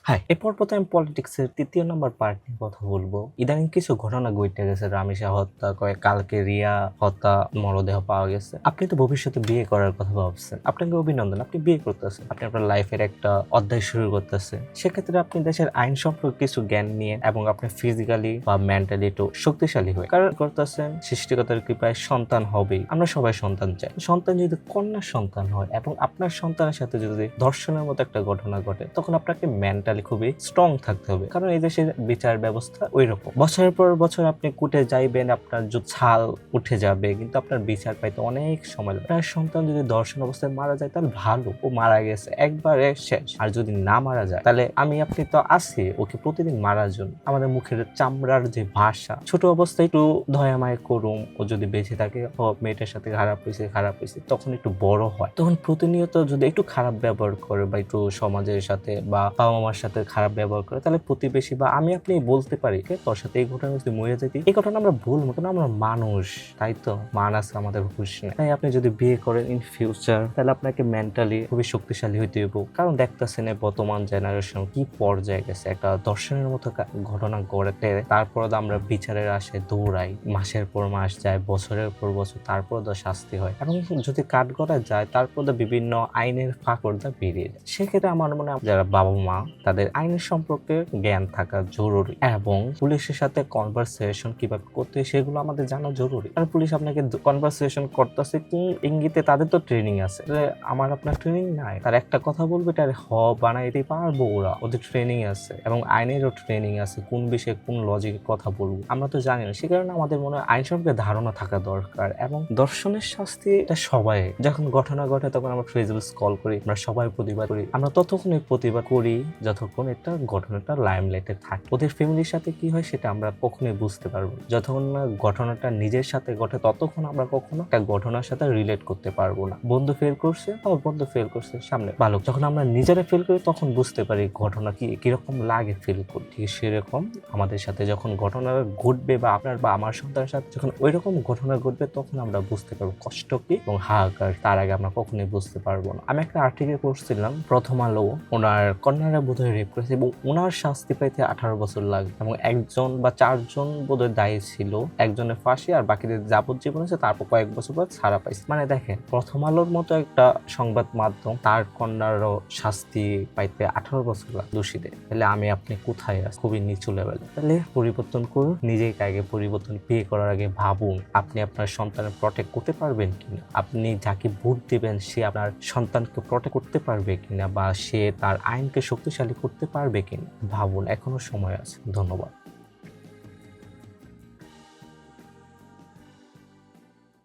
হ্যাঁ, এই পর্বতে আমি পলিটিক্সের ৩য় নাম্বার পার্ট নিয়ে কথা বলবো। ইদানিং কিছু ঘটনা ঘইটে গেছে। রামিসা হত্যা, কালকে রিয়া হত্যা মরদেহ পাওয়া গেছে। আপনি তো ভবিষ্যতে বিয়ে করার কথা ভাবছেন। আপনাকে অভিনন্দন। আপনি বিয়ে করতেছেন। আপনি আপনার লাইফের একটা অধ্যায় শুরু করতেছেন। সেক্ষেত্রে আপনি দেশের আইন সম্পর্কে কিছু জ্ঞান নিয়ে এবং আপনি ফিজিক্যালি বা মেন্টালি একটু শক্তিশালী হয়ে কারণ করতেছেন সৃষ্টিকর্তার কৃপায় সন্তান হবেই। আমরা সবাই সন্তান চাই। সন্তান যদি কন্যা সন্তান হয় এবং আপনার সন্তানের সাথে যদি ধর্ষণের মতো একটা ঘটনা ঘটে, তখন আপনাকে মেন্টালি খুবই স্ট্রং থাকতে হবে। কারণ এই দেশের বিচার ব্যবস্থা ওই রকম। বছরের পর বছর আপনি কুটে যাইবেন, আপনার যে ছাল উঠে যাবে, কিন্তু আপনার বিচার পাইতে অনেক সময় লাগবে। আপনার সন্তান যদি ধর্ষণ অবস্থায় মারা যায় তাহলে ভালো, ও মারা গেছে, একবারে শেষ। আর যদি না মারা যায় তাহলে আমি আপনি তো আছি ওকে প্রতিদিন মারার জন্য। আমাদের মুখের চামড়ার যে ভাষা, ছোট অবস্থায় একটু দয়া মায়া করুম, ও যদি বেঁচে থাকে ও মেয়েটার সাথে খারাপ হয়েছে, তখন একটু বড় হয়, তখন প্রতিনিয়ত যদি একটু খারাপ ব্যবহার করে বা একটু সমাজের সাথে বা বাবা মার সাথে খারাপ ব্যবহার করে, তাহলে প্রতিবেশী বা আমি আপনি বলতে পারি তোর সাথে এই ঘটনা যদি মরে যেতি, এই ঘটনা আমরা ভুলবো, কারণ আমরা মানুষ, তাই তো মান আছে আমাদের, হুশ নেই। তাই আপনি যদি বিয়ে করেন ইন ফিউচার, তাহলে আপনাকে মেন্টালি খুবই শক্তিশালী হইতে হইব। কারণ দেখতেছেন বর্তমান জেনারেশন কি পর্যায়ে গেছে। একটা দর্শনের মতো ঘটনা ঘটে, তারপর আমরা বিচারের আশায় দৌড়াই, মাসের পর মাস যায়, বছরের পর বছর, তারপর তো শাস্তি হয়, এবং যদি কাঠগড়া যায় তারপর তো বিভিন্ন আইনের ফাঁকড়টা বেরিয়ে যায়। সেক্ষেত্রে আমার মনে হয় যারা বাবা মা, তাদের আইনের সম্পর্কে জ্ঞান থাকা জরুরি, এবং পুলিশের সাথে কনভারসেশন কিভাবে করতে হয় সেগুলো আমাদের জানা জরুরি। কারণ পুলিশ আপনাকে কনভারসেশন করতেছে কোন ইঙ্গিতে, তাদের তো ট্রেনিং আছে। আমার আপনার ট্রেনিং নাই, তার একটা কথা বলবে তার বানাইতে পারবো, ওদের ট্রেনিং আছে এবং আইনেরও ট্রেনিং আছে, কোন বিষয়ে কোন লজিকের কথা বলবো আমরা তো জানি না। সে কারণে আমাদের মনে হয় আইন সম্পর্কে ধারণা থাকা দরকার। এবং দর্শনের শাস্তি এটা সবাই, যখন ঘটনা ঘটে তখন আমরা ফেসবুক স্ক্রল করি, আমরা সবাই প্রতিবাদ করি, আমরা ততক্ষণই প্রতিবাদ করি যতক্ষণ একটা ঘটনাটা লাইমলাইটে থাকে। ওদের ফ্যামিলির সাথে কি হয় সেটা আমরা কখনোই বুঝতে পারবো। যতক্ষণ না ঘটনাটা নিজের সাথে ঘটে ততক্ষণ আমরা কখনো একটা ঘটনার সাথে রিলেট করতে পারবো না। বন্ধু ফেল করছে, আমার বন্ধু ফেল করছে, সামনে ভালো। যখন আমরা নিজেরা ফেল করি তখন বুঝতে পারি ঘটনা কিরকম লাগে ফেল করি। ঠিক সেরকম আমাদের সাথে যখন ঘটনা ঘটবে বা আপনার বা আমার সন্তানের সাথে যখন ওই রকম ঘটনা ঘটবে, তখন আমরা বুঝতে পারবো কষ্ট কি এবং হাহাকার। তার আগে আমরা কখনোই বুঝতে পারবো না। আমি একটা আর্টিকেল পড়ছিলাম, প্রথম আলো, ওনার কন্যারা বোধহয় রেপ করেছে এবং ওনার শাস্তি পাইতে 18 বছর লাগে, এবং 1জন বা 4জন বোধহয় দায়ী ছিল, একজনের ফাঁসি আর বাকিদের যাবজ্জীবন হয়েছে, তারপর কয়েক বছর পর ছাড়া পাইছে। মানে দেখেন, প্রথম আলোর মতো একটা সংবাদ মাধ্যম তার কন্যারও শাস্তি পাইতে 18 বছর লাগে দোষীদের, তাহলে আমি আপনি কোথায় আছি? খুবই নিচু লেভেলে। তাহলে পরিবর্তন করুন নিজেকে, আগে পরিবর্তন। বিয়ে করার আগে ভাবুন আপনি আপনার সন্তানের প্রটেক্ট করতে পারবেন কিনা, আপনি যাকে ভোট দিবেন সে আপনার সন্তানকে প্রটেক্ট করতে পারবে কিনা, বা সে তার আইনকে শক্তিশালী করতে পারবে কিনা। ভাবুন, এখনো সময় আছে। ধন্যবাদ।